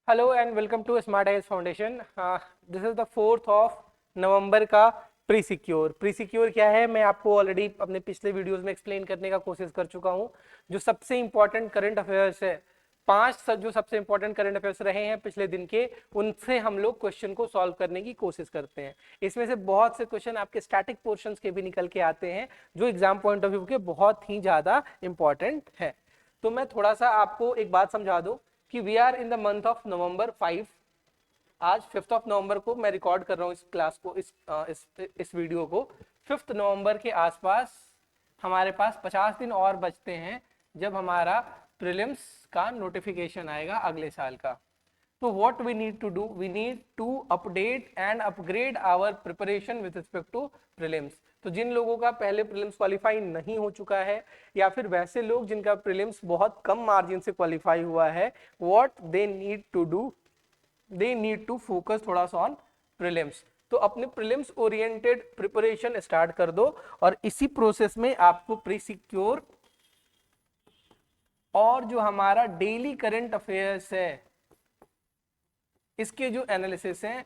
Hello and welcome to smart IAS foundation. This is the 4th of November का pre secure क्या है, मैं आपको ऑलरेडी अपने पिछले वीडियोस में एक्सप्लेन करने का कोशिश कर चुका हूं। जो सबसे इंपॉर्टेंट करंट अफेयर्स है, जो सबसे इंपॉर्टेंट करंट अफेयर्स रहे हैं पिछले दिन के, उनसे हम लोग क्वेश्चन को सॉल्व करने की कोशिश करते हैं। इसमें से बहुत से क्वेश्चन आपके स्टैटिक पोर्शंस के भी निकल के आते हैं, जो एग्जाम पॉइंट ऑफ व्यू के बहुत ही ज्यादा इंपॉर्टेंट है। तो मैं थोड़ा सा आपको एक बात समझा दूं कि we are in the month of November 5। आज 5th ऑफ नवंबर को मैं रिकॉर्ड कर रहा हूँ इस क्लास को, इस वीडियो को। 5th नवंबर के आसपास हमारे पास 50 दिन और बचते हैं जब हमारा प्रीलिम्स का नोटिफिकेशन आएगा अगले साल का। तो what we need to do, we need to update and upgrade our preparation with respect to prelims। तो जिन लोगों का पहले प्रीलिम्स क्वालिफाई नहीं हो चुका है, या फिर वैसे लोग जिनका प्रीलिम्स बहुत कम मार्जिन से क्वालिफाई हुआ है, what they need to do, they need to focus थोड़ा सा ऑन प्रीलिम्स। तो अपने प्रीलिम्स ओरिएंटेड प्रिपरेशन स्टार्ट कर दो, और इसी प्रोसेस में आपको प्री सिक्योर और जो हमारा डेली करंट अफेयर्स है, इसके जो एनालिसिस हैं,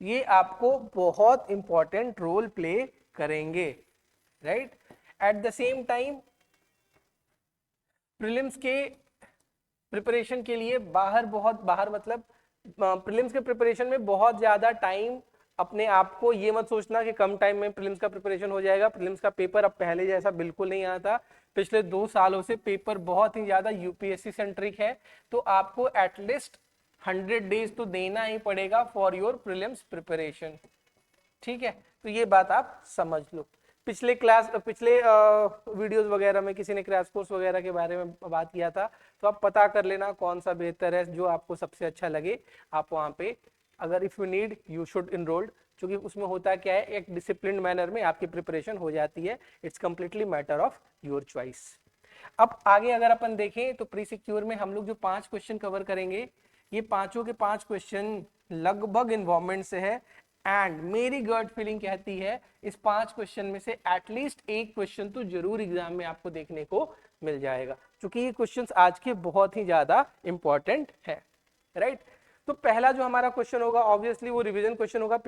ये आपको बहुत इंपॉर्टेंट रोल प्ले करेंगे, right. At the same time prelims के प्रिपरेशन के लिए बाहर मतलब प्रीलिम्स के प्रिपरेशन में बहुत ज्यादा टाइम, अपने आप को ये मत सोचना कि कम टाइम में प्रीलिम्स का प्रिपरेशन हो जाएगा। प्रीलिम्स का पेपर अब पहले जैसा बिल्कुल नहीं आता। पिछले 2 सालों से पेपर बहुत ही ज्यादा यूपीएससी सेंट्रिक है, तो आपको एटलीस्ट 100 डेज तो देना ही पड़ेगा फॉर योर प्रीलिम्स प्रिपरेशन, ठीक है। तो ये बात आप समझ लो। पिछले वीडियोस वगैरह में किसी ने क्रैश कोर्स वगैरह के बारे में बात किया था, तो आप पता कर लेना कौन सा बेहतर है, जो आपको सबसे अच्छा लगे आप वहाँ पे, अगर if you need you should enrolled. क्योंकि उसमें होता क्या है, एक डिसिप्लिन मैनर में आपकी प्रिपरेशन हो जाती है। It's completely matter of your choice. अब आगे अगर अपन देखें तो प्री सिक्योर में हम लोग जो 5 क्वेश्चन कवर करेंगे, ये पांचों के 5 क्वेश्चन लगभग इन्वॉल्वमेंट से है। एंड मेरी गट फीलिंग कहती है इस 5 क्वेश्चन में से एटलीस्ट एक क्वेश्चन तो जरूर एग्जाम में आपको देखने को मिल जाएगा, क्योंकि ये क्वेश्चंस आज के बहुत ही ज्यादा इंपॉर्टेंट है, राइट। तो पहला जो हमारा क्वेश्चन होगा, ऑब्वियसली वो रिवीजन क्वेश्चन होगा।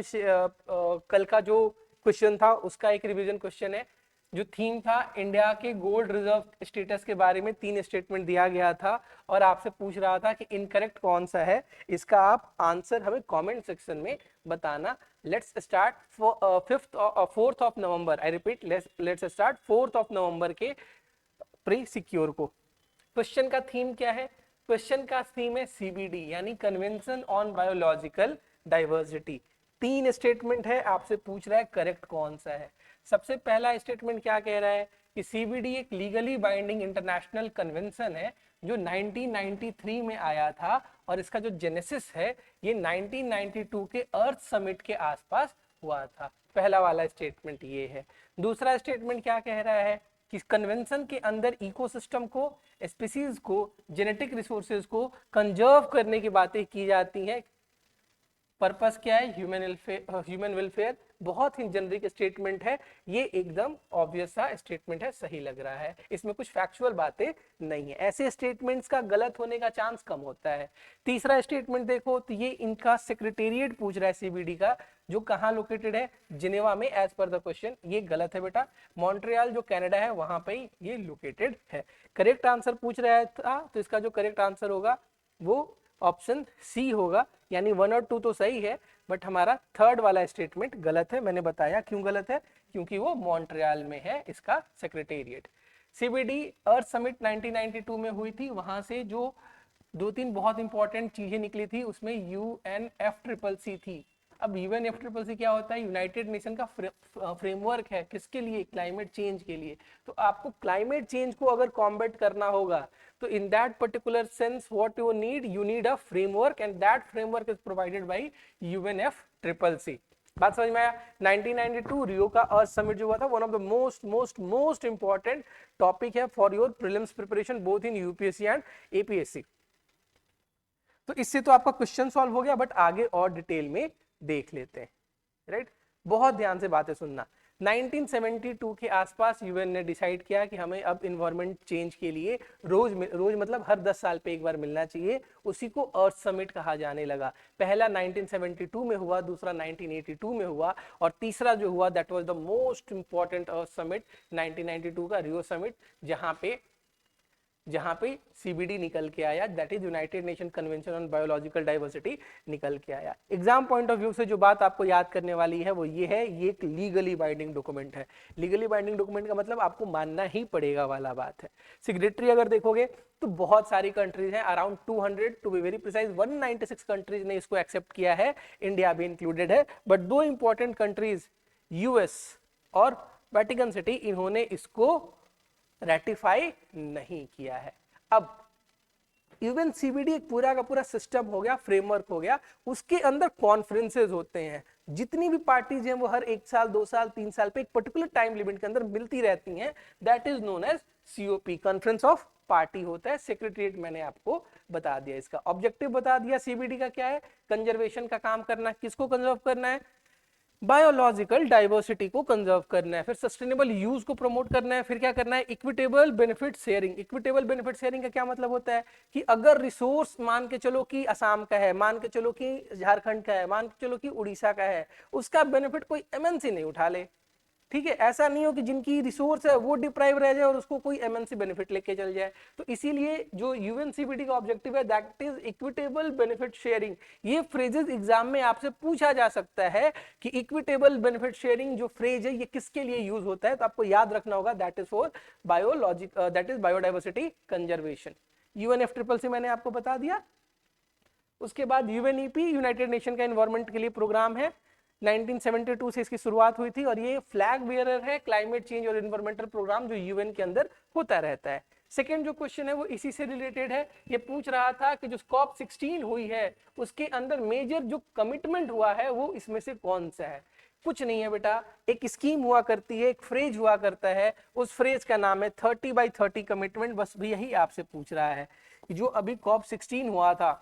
कल का जो क्वेश्चन था उसका एक रिवीजन क्वेश्चन है। जो थीम था, इंडिया के गोल्ड रिजर्व स्टेटस के बारे में 3 स्टेटमेंट दिया गया था, और आपसे पूछ रहा था कि इनकरेक्ट कौन सा है। इसका आप आंसर हमें कमेंट सेक्शन में बताना। Let's start 4th of November, I repeat, let's start 4th of नवंबर के प्री सिक्योर को। क्वेश्चन का थीम क्या है? क्वेश्चन का थीम है सीबीडी, यानी convention on biological diversity. 3 statement है, आपसे पूछ रहा है करेक्ट कौन सा है। सबसे पहला स्टेटमेंट क्या कह रहा है कि सीबीडी एक लीगली बाइंडिंग इंटरनेशनल कन्वेंशन है जो 1993 में आया था, और इसका जो जेनेसिस है ये 1992 के अर्थ समिट के आसपास हुआ था। पहला वाला स्टेटमेंट ये है। दूसरा स्टेटमेंट क्या कह रहा है कि कन्वेंशन के अंदर इकोसिस्टम को, स्पीसीज को, जेनेटिक रिसोर्सेज को कंजर्व करने की बातें की जाती हैं। पर्पस क्या है? Human welfare. बहुत ही जेनरिक स्टेटमेंट है, ये एकदम ऑब्वियस सा स्टेटमेंट है, सही लग रहा है, इसमें कुछ फैक्चुअल बातें नहीं है। ऐसे स्टेटमेंट्स का गलत होने का चांस कम होता है। तीसरा स्टेटमेंट देखो तो ये इनका सेक्रेटेरिएट पूछ रहा है सीबीडी का, जो कहाँ लोकेटेड है? जिनेवा में, एज पर द क्वेश्चन। ये गलत है बेटा, मॉन्ट्रियल जो कनाडा है वहां पे ये लोकेटेड है। करेक्ट आंसर पूछ रहा था, तो इसका जो करेक्ट आंसर होगा वो ऑप्शन सी होगा, यानी 1 और 2 तो सही है, बट हमारा थर्ड वाला स्टेटमेंट गलत है। मैंने बताया क्यों गलत है, क्योंकि वो मॉन्ट्रियल में है इसका सेक्रेटेरिएट। सीबीडी अर्थ समिट 1992 में हुई थी, वहां से जो 2-3 बहुत इंपॉर्टेंट चीजें निकली थी, उसमें UNFCCC थी। अब UNFCCC क्या होता है? यूनाइटेड नेशन का फ्रेमवर्क है, किसके लिए? क्लाइमेट चेंज के लिए। तो आपको क्लाइमेट चेंज को अगर कॉम्बैट करना होगा, तो in that particular sense what you need a framework, and that framework is provided by UNFCCC। बात समझ में आया? 1992 रियो का अर्थ समिट जो हुआ था, one of the most important topic है for your prelims preparation both in UPSC and APSC. तो इससे तो आपका क्वेश्चन सॉल्व हो गया, बट आगे और डिटेल में देख लेते हैं, राइट। बहुत ध्यान से बातें सुनना। 1972 के आसपास यूएन ने डिसाइड किया कि हमें अब इन्वायरमेंट चेंज के लिए रोज मतलब हर 10 साल पे एक बार मिलना चाहिए। उसी को अर्थ समिट कहा जाने लगा। पहला 1972 में हुआ, दूसरा 1982 में हुआ, और तीसरा जो हुआ that was the most important earth summit 1992 का रियो समिट, जहां पे सीबीडी निकल के आया, that is United nation convention on biological diversity निकल के आया। एग्जाम पॉइंट ऑफ व्यू से जो बात आपको याद करने वाली है वो ये है, ये एक लीगली बाइंडिंग डॉक्यूमेंट है। लीगली बाइंडिंग डॉक्यूमेंट का मतलब आपको मानना ही पड़ेगा वाला बात है। सिग्नेटरी अगर देखोगे तो बहुत सारी कंट्रीज हैं, around 200 to be very precise 196 countries ने इसको एक्सेप्ट किया है, इंडिया भी इंक्लूडेड है। बट दो इंपॉर्टेंट कंट्रीज यूएस और वेटिकन सिटी, इन्होंने इसको रेटिफाई नहीं किया है। अब यूएन सीबीडी एक पूरा का पूरा सिस्टम हो गया, फ्रेमवर्क हो गया, उसके अंदर कॉन्फ्रेंसेज होते हैं। जितनी भी पार्टीज हैं वो हर 1 साल 2 साल 3 साल पे एक पर्टिकुलर टाइम लिमिट के अंदर मिलती रहती हैं, that is known as COP, conference of party होता है। सेक्रेटरीट मैंने आपको बता दिया, इसका ऑब्जेक्टिव बता दिया सीबीडी का क्या है, कंजर्वेशन का काम करना। किसको कंजर्व करना है? बायोलॉजिकल डाइवर्सिटी को कंजर्व करना है, फिर सस्टेनेबल यूज को प्रमोट करना है, फिर क्या करना है? Equitable benefit sharing. Equitable benefit sharing का क्या मतलब होता है कि अगर रिसोर्स मान के चलो कि असम का है, मान के चलो कि झारखंड का है, मान के चलो कि उड़ीसा का है, उसका बेनिफिट कोई एमएनसी नहीं उठा ले। ठीक है, ऐसा नहीं हो कि जिनकी रिसोर्स है वो डिप्राइव रह जाए और उसको कोई एमएनसी बेनिफिट लेके चल जाए। तो इसीलिए जो यूएनसीबीडी का ऑब्जेक्टिव है that is equitable benefit sharing. ये फ्रेजेस एग्जाम में आपसे पूछा जा सकता है कि इक्विटेबल बेनिफिट शेयरिंग जो फ्रेज है ये किसके लिए यूज होता है, तो आपको याद रखना होगा that is for that is biodiversity conservation. UNFCCC मैंने आपको बता दिया। उसके बाद यूएनईपी, यूनाइटेड नेशन का एनवायरमेंट के लिए प्रोग्राम है, 1972 से इसकी शुरुआत हुई थी, और ये फ्लैग बियरर है क्लाइमेट चेंज और एनवायरमेंटल प्रोग्राम जो यूएन के अंदर होता रहता है। सेकेंड जो क्वेश्चन है वो इसी से रिलेटेड है। ये पूछ रहा था कि जो COP 16 हुई है उसके अंदर मेजर जो कमिटमेंट हुआ है वो इसमें से कौन सा है? कुछ नहीं है बेटा, एक स्कीम हुआ करती है, एक फ्रेज हुआ करता है, उस फ्रेज का नाम है 30x30 कमिटमेंट। बस भी यही आपसे पूछ रहा है कि जो अभी COP 16 हुआ था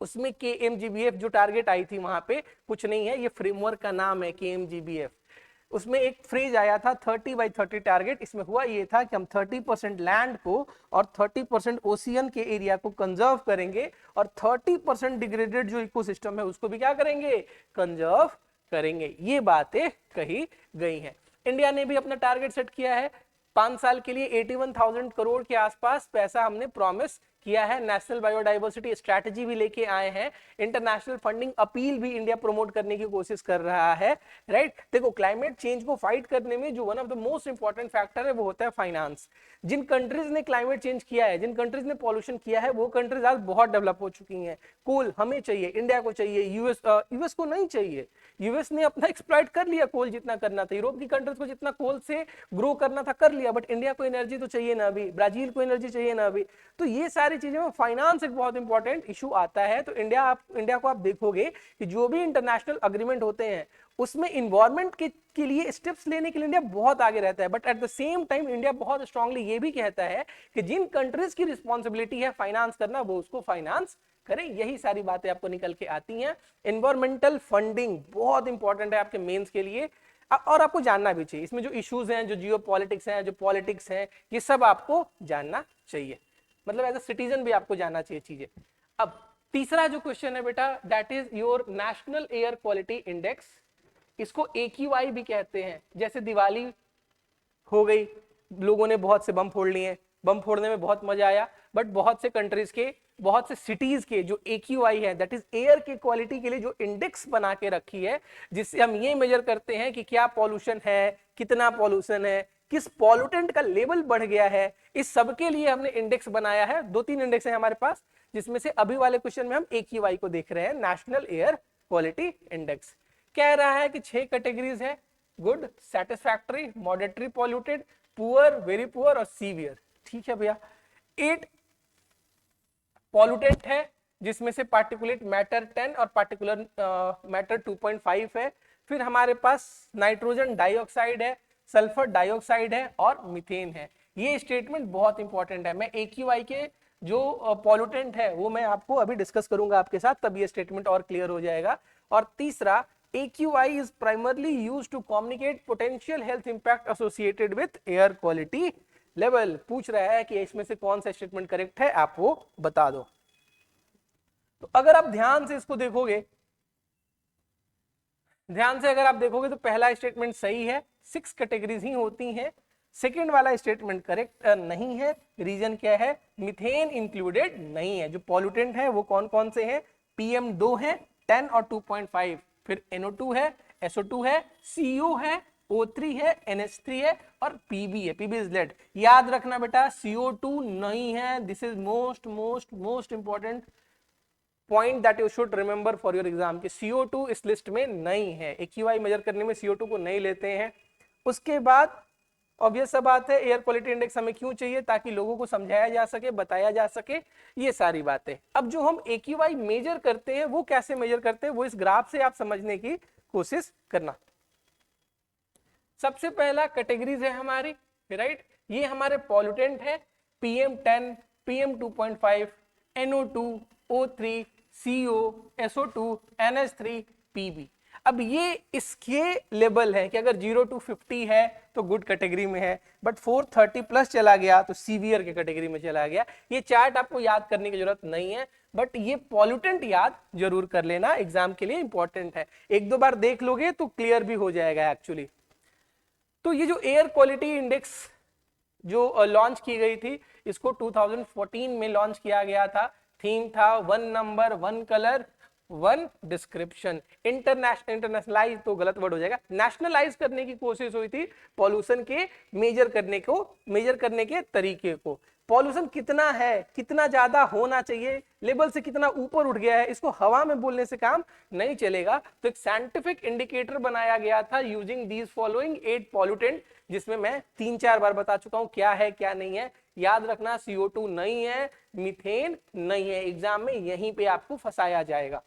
उसमें KMGBF जो टारगेट आई थी वहां पे कुछ नहीं है, ये फ्रेमवर्क का नाम है KMGBF। उसमें एक फ्रेज आया था 30x30 टारगेट। इसमें हुआ ये था कि हम 30% लैंड को और 30% ओशियन के एरिया को कंजर्व करेंगे, और 30% डिग्रेडेड जो इकोसिस्टम है उसको भी क्या करेंगे? कंजर्व करेंगे। ये बातें कही गई हैं। इंडिया ने भी अपना टारगेट सेट किया है, 5 साल के लिए 81,000 करोड़ के आसपास पैसा हमने प्रॉमिस किया है। नेशनल बायोडाइवर्सिटी स्ट्रैटेजी भी लेके आए हैं, इंटरनेशनल फंडिंग अपील भी इंडिया प्रमोट करने की कोशिश कर रहा है। राइट, देखो क्लाइमेट चेंज को फाइट करने में जो one of the most important factor है वो होता है फाइनेंस। जिन कंट्रीज ने क्लाइमेट चेंज किया है, जिन कंट्रीज ने पॉल्यूशन किया है, वो कंट्रीज आज बहुत डेवलप हो चुकी हैं। कोल हमें चाहिए, इंडिया को चाहिए, यूएस को नहीं चाहिए। यूएस ने अपना एक्सप्लॉइट कर लिया कोल जितना करना था, यूरोप की कंट्रीज को जितना कोल से ग्रो करना था कर लिया, बट इंडिया को एनर्जी तो चाहिए ना अभी, ब्राजील को एनर्जी चाहिए ना अभी। तो ये सारी चीजें में फाइनेंस एक बहुत इंपॉर्टेंट इशू आता है। तो इंडिया को आप देखोगे कि जो भी इंटरनेशनल अग्रीमेंट होते हैं उसमें इन्वायरमेंट के लिए स्टेप्स लेने के लिए इंडिया बहुत आगे रहता है, but at the same time India बहुत स्ट्रांगली ये भी कहता है कि जिन कंट्रीज की रिस्पॉन्सिबिलिटी है फाइनेंस करना वो उसको फाइनेंस करें। यही सारी बातें आपको निकल के आती हैं। एनवायरमेंटल फंडिंग बहुत इंपॉर्टेंट है आपके मेंस के लिए, और आपको जानना भी चाहिए। इसमें जो इश्यूज हैं, जो जियो पॉलिटिक्स हैं, जो पॉलिटिक्स हैं, ये सब आपको जानना चाहिए, मतलब एज अ सिटीजन भी आपको जानना चाहिए चीजें। अब तीसरा जो क्वेश्चन है बेटा that is your national air quality index. इसको AQI भी कहते हैं। जैसे दिवाली हो गई, लोगों ने बहुत से बम फोड़ लिए, बम फोड़ने में बहुत मजा आया, बट बहुत से कंट्रीज के, बहुत से सिटीज के जो AQI है दैट इज एयर की क्वालिटी के लिए जो इंडेक्स बना के रखी है, जिससे हम ये मेजर करते हैं कि क्या पॉल्यूशन है, कितना पॉल्यूशन है, किस पॉल्यूटेंट का लेवल बढ़ गया है, इस सब के लिए हमने इंडेक्स बनाया है। 2-3 इंडेक्स है हमारे पास, जिसमें से अभी वाले क्वेश्चन में हम AQI को देख रहे हैं, नेशनल एयर क्वालिटी इंडेक्स। कह रहा है कि 6 कैटेगरीज है, good, satisfactory, moderately polluted, poor, very poor और सीवियर। ठीक है भैया। 8 पॉल्यूटेंट है जिसमें से पार्टिकुलेट मैटर 10 और पार्टिकुलर मैटर 2.5 है। फिर हमारे पास नाइट्रोजन डाइऑक्साइड है, सल्फर डाइऑक्साइड है और मीथेन है। ये स्टेटमेंट बहुत इंपॉर्टेंट है। मैं AQI के जो पॉल्यूटेंट है वो मैं आपको अभी डिस्कस करूंगा आपके साथ, तब ये स्टेटमेंट और क्लियर हो जाएगा। और तीसरा AQI is primarily used to communicate potential health impact associated with air quality level। पूछ रहा है कि इसमें से कौन सा स्टेटमेंट करेक्ट है, आप वो बता दो। तो अगर आप ध्यान से इसको देखोगे, ध्यान से अगर आप देखोगे तो पहला स्टेटमेंट सही है, 6 कैटेगरीज ही होती हैं। सेकेंड वाला स्टेटमेंट करेक्ट नहीं है। रीजन क्या है, मीथेन इंक्लूडेड नहीं है। जो पॉल्यूटेंट है वो कौन कौन से हैं, PM2 है 10 और 2.5, फिर NO2 है, SO2 है, CO है, O3 है, NH3 है और PB है, PB इज लेड। याद रखना बेटा CO2 नहीं है। This is most most most important point that you should remember for your exam कि CO2 इस लिस्ट में नहीं है। AQI मेजर करने में CO2 को नहीं लेते हैं। उसके बाद ऑब्वियस सा बात है, एयर क्वालिटी इंडेक्स हमें क्यों चाहिए, ताकि लोगों को समझाया जा सके, बताया जा सके, ये सारी बातें। अब जो हम AQI मेजर करते हैं वो कैसे मेजर करते हैं, वो इस ग्राफ से आप समझने की कोशिश करना। सबसे पहला कैटेगरीज है हमारी, राइट। ये हमारे पॉल्यूटेंट है, PM10, PM2.5, NO2, O3, CO, SO2, NH3, PB। अब ये इसके लेवल है कि अगर 0 to 50 है तो गुड कैटेगरी में है, बट 430 प्लस चला गया तो सीवियर के कैटेगरी में चला गया। ये चार्ट आपको याद करने की जरूरत नहीं है, बट ये पॉल्यूटेंट याद जरूर कर लेना, एग्जाम के लिए इंपॉर्टेंट है। एक दो बार देख लोगे तो क्लियर भी हो जाएगा एक्चुअली। तो ये जो एयर क्वालिटी इंडेक्स जो लॉन्च की गई थी, इसको 2014 में लॉन्च किया गया था। थीम था 1 नंबर 1 कलर 1 डिस्क्रिप्शन। इंटरनेशनलाइज तो गलत वर्ड हो जाएगा, नेशनलाइज करने की कोशिश हुई थी पॉल्यूशन के मेजर करने के तरीके को। पॉल्यूशन कितना है, कितना ज्यादा होना चाहिए, लेवल से कितना ऊपर उठ गया है, इसको हवा में बोलने से काम नहीं चलेगा। तो एक साइंटिफिक इंडिकेटर बनाया गया था यूजिंग दीज फॉलोइंग 8 पॉल्यूटेंट, जिसमें मैं 3-4 बार बता चुका हूं क्या है क्या नहीं है। याद रखना CO2 नहीं है, मीथेन नहीं है, एग्जाम में यहीं पे आपको फंसाया जाएगा।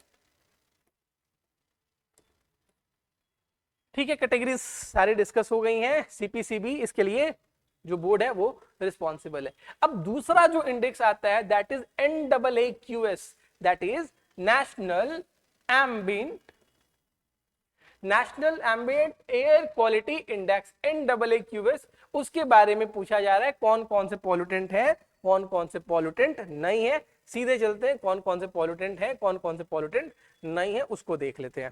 ठीक है, कैटेगरीज सारी डिस्कस हो गई हैं। CPCB इसके लिए जो बोर्ड है वो रिस्पॉन्सिबल है। अब दूसरा जो इंडेक्स आता है that is NAAQS, that is national ambient air quality index, NAAQS। उसके बारे में पूछा जा रहा है कौन कौन से पॉल्यूटेंट है, कौन कौन से पॉल्यूटेंट नहीं है। सीधे चलते हैं, कौन कौन से पॉल्यूटेंट है, कौन कौन से पॉल्यूटेंट नहीं है, उसको देख लेते हैं।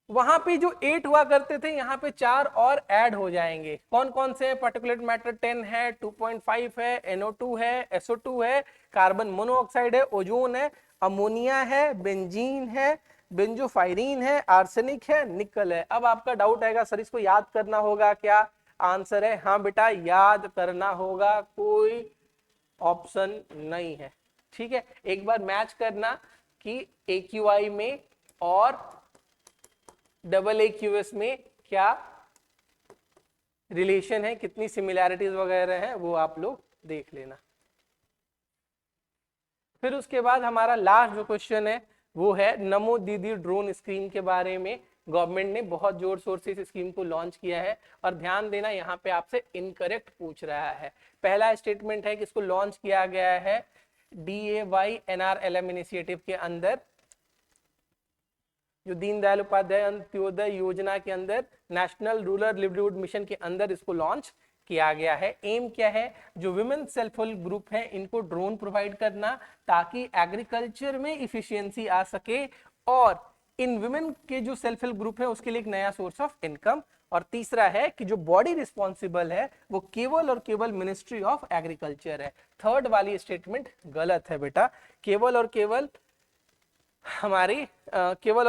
वहां पे जो 8 हुआ करते थे, यहाँ पे 4 और ऐड हो जाएंगे। कौन कौन से? पार्टिकुलेट मैटर 10 है, 2.5 है, NO2 है, SO2 है, कार्बन मोनोऑक्साइड है, ओजोन है, अमोनिया है, बेंजीन है, बेंजोफाइरिन है, आर्सेनिक है, निकल है। अब आपका डाउट आएगा सर इसको याद करना होगा क्या? आंसर है हाँ बेटा, याद करना होगा, कोई ऑप्शन नहीं है। ठीक है, एक बार मैच करना कि AQI में और AAQS में क्या रिलेशन है, कितनी सिमिलैरिटीज वगैरह है, वो आप लोग देख लेना। फिर उसके बाद हमारा लास्ट जो क्वेश्चन है वो है नमो दीदी ड्रोन स्कीम के बारे में। गवर्नमेंट ने बहुत जोर शोर से इस स्कीम को लॉन्च किया है, और ध्यान देना यहाँ पे आपसे इनकरेक्ट पूछ रहा है। पहला स्टेटमेंट है कि इसको लॉन्च किया गया है DAY NRLM इनिशिएटिव के अंदर, जो दीनदयाल उपाध्याय अंत्योदय योजना के अंदर, नेशनल रूरल लिवलीहुड मिशन के अंदर इसको लॉन्च किया गया है। एम क्या है? जो विमेन सेल्फ हेल्प ग्रुप है इनको ड्रोन प्रोवाइड करना, ताकि एग्रीकल्चर में इफिशियंसी आ सके, और इन विमेन के जो सेल्फ हेल्प ग्रुप है उसके लिए एक नया सोर्स ऑफ इनकम। और तीसरा है कि जो बॉडी रिस्पॉन्सिबल है वो केवल और केवल मिनिस्ट्री ऑफ एग्रीकल्चर है। थर्ड वाली स्टेटमेंट गलत है बेटा, केवल और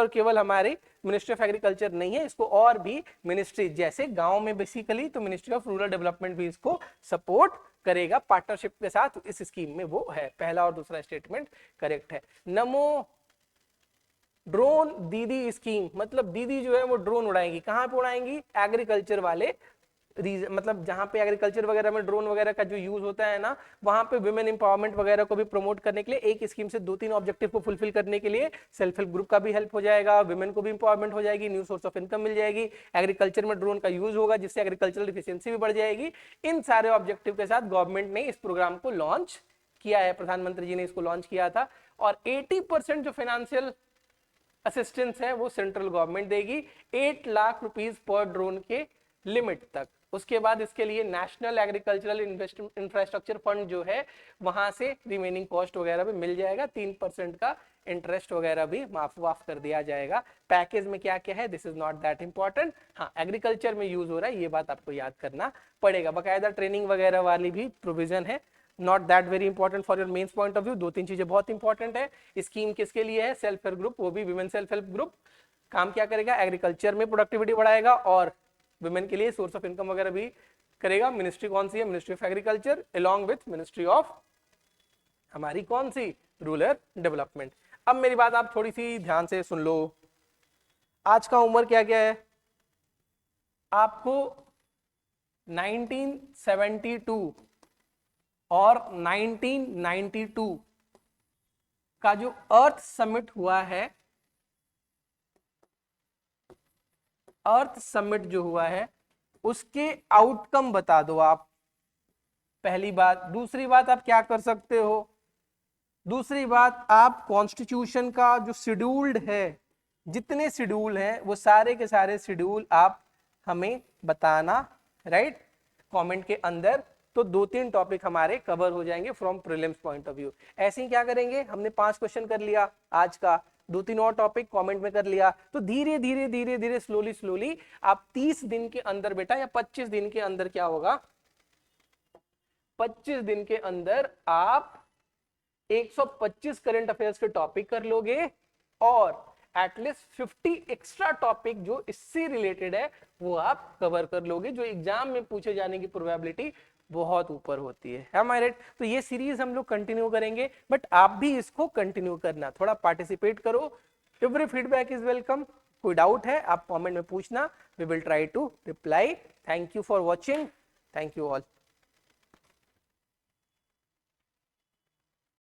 केवल हमारी मिनिस्ट्री ऑफ एग्रीकल्चर नहीं है, इसको और भी मिनिस्ट्री, जैसे गांव में बेसिकली तो मिनिस्ट्री ऑफ रूरल डेवलपमेंट भी इसको सपोर्ट करेगा पार्टनरशिप के साथ, इस स्कीम में वो है। पहला और दूसरा स्टेटमेंट करेक्ट है। नमो ड्रोन दीदी स्कीम, मतलब दीदी जो है वो ड्रोन उड़ाएंगी, कहां पे उड़ाएंगी? एग्रीकल्चर वाले रीजन, मतलब जहां पे एग्रीकल्चर वगैरह में ड्रोन वगैरह का जो यूज होता है ना, वहां पे वुमेन एम्पावरमेंट वगैरह को भी प्रमोट करने के लिए एक स्कीम से 2-3 ऑब्जेक्टिव को फुलफिल करने के लिए सेल्फ हेल्प ग्रुप का भी हेल्प हो जाएगा, वुमेन को भी एम्पावरमेंट हो जाएगी, न्यू सोर्स ऑफ इनकम मिल जाएगी, एग्रीकल्चर में ड्रोन का यूज होगा जिससे एग्रीकल्चरल एफिशिएंसी भी बढ़ जाएगी। इन सारे ऑब्जेक्टिव के साथ गवर्नमेंट ने इस प्रोग्राम को लॉन्च किया है, प्रधानमंत्री जी ने इसको लॉन्च किया था। और 80% जो फाइनेंशियल असिस्टेंस है वो सेंट्रल गवर्नमेंट देगी 8 लाख रुपीस पर ड्रोन के लिमिट तक। उसके बाद इसके लिए नेशनल एग्रीकल्चरल इंफ्रास्ट्रक्चर फंड जो है वहां से रिमेनिंग कॉस्ट वगैरह भी मिल जाएगा, 3% का इंटरेस्ट वगैरह भी माफ कर दिया जाएगा। पैकेज में क्या क्या है this is not that important, हाँ एग्रीकल्चर में यूज हो रहा है ये बात आपको याद करना पड़ेगा। बाकायदा ट्रेनिंग वगैरह वाली भी प्रोविजन है, not that very important for your mains point of view. 2-3 चीजें बहुत इंपॉर्टेंट है। स्कीम किसके लिए है? सेल्फ हेल्प ग्रुप, वो भी विमेन सेल्फ हेल्प ग्रुप। काम क्या करेगा? एग्रीकल्चर में प्रोडक्टिविटी बढ़ाएगा और वुमेन के लिए सोर्स ऑफ इनकम वगैरह भी करेगा। मिनिस्ट्री कौन सी है? Ministry of agriculture along with ministry of हमारी कौन सी? Rural development. अब मेरी बात आप थोड़ी सी ध्यान से सुन लो। आज का उम्र क्या क्या है? आपको 1972 और 1992 का जो अर्थ समिट हुआ है, अर्थ समिट जो हुआ है उसके आउटकम बता दो आप, पहली बात। दूसरी बात आप क्या कर सकते हो? दूसरी बात आप कॉन्स्टिट्यूशन का जो शेड्यूल्ड है, जितने शेड्यूल हैं वो सारे के सारे शेड्यूल आप हमें बताना, राइट, कमेंट के अंदर। तो 2-3 टॉपिक हमारे कवर हो जाएंगे from prelims point of view. ऐसे ही क्या करेंगे, हमने 5 क्वेश्चन कर लिया आज का, 2-3 और टॉपिक कमेंट में कर लिया, तो धीरे धीरे धीरे धीरे स्लोली आप 30 दिन के अंदर बेटा, या 25 दिन के अंदर क्या होगा, 25 दिन के अंदर आप 125 करंट अफेयर्स के टॉपिक कर लोगे और एटलीस्ट 50 एक्स्ट्रा टॉपिक जो इससे रिलेटेड है वो आप कवर कर लोगे, जो एग्जाम में पूछे जाने की प्रोबेबिलिटी बहुत ऊपर होती है। Am I right? तो ये सीरीज हम लोग कंटिन्यू करेंगे, बट आप भी इसको कंटिन्यू करना, थोड़ा पार्टिसिपेट करो। Every feedback is welcome. कोई डाउट है आप कमेंट में पूछना, we will try to reply. Thank you for watching, thank you all.